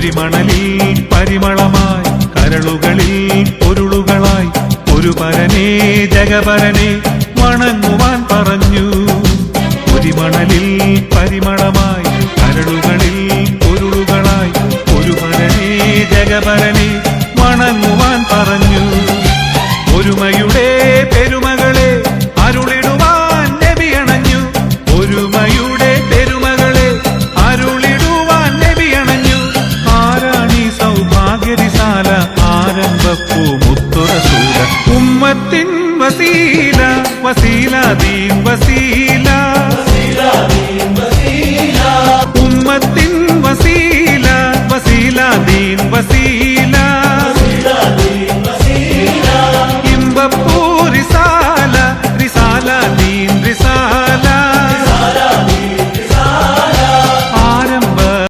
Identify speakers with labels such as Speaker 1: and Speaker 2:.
Speaker 1: പൊരിമണലിൽ പരിമളമായി കരളുകളിൽ പൊരുളുകളായി ഒരു പരനേ ജഗപരനെ വണങ്ങുവാൻ പറഞ്ഞു. പൊരിമണലിൽ പരിമളമായി കരളുകളിൽ പൊരുളുകളായി ഒരു പരനേ ജഗപരനെ വണങ്ങുവാൻ പറഞ്ഞു. ഒരുമയുടെ പെരുമകളെ അരുളിടുവാൻ നബി അണഞ്ഞു. ഒരുമയുടെ പെരുമകളെ അരുളിടുവാൻ നബി അണഞ്ഞു. ആരാണീ സൗഭാഗ്യരിസാല ആരംഭപ്പൂ മുത്തുറസൂല. ഉമ്മത്തിൻ വസീല വസീല ദീൻ വസീല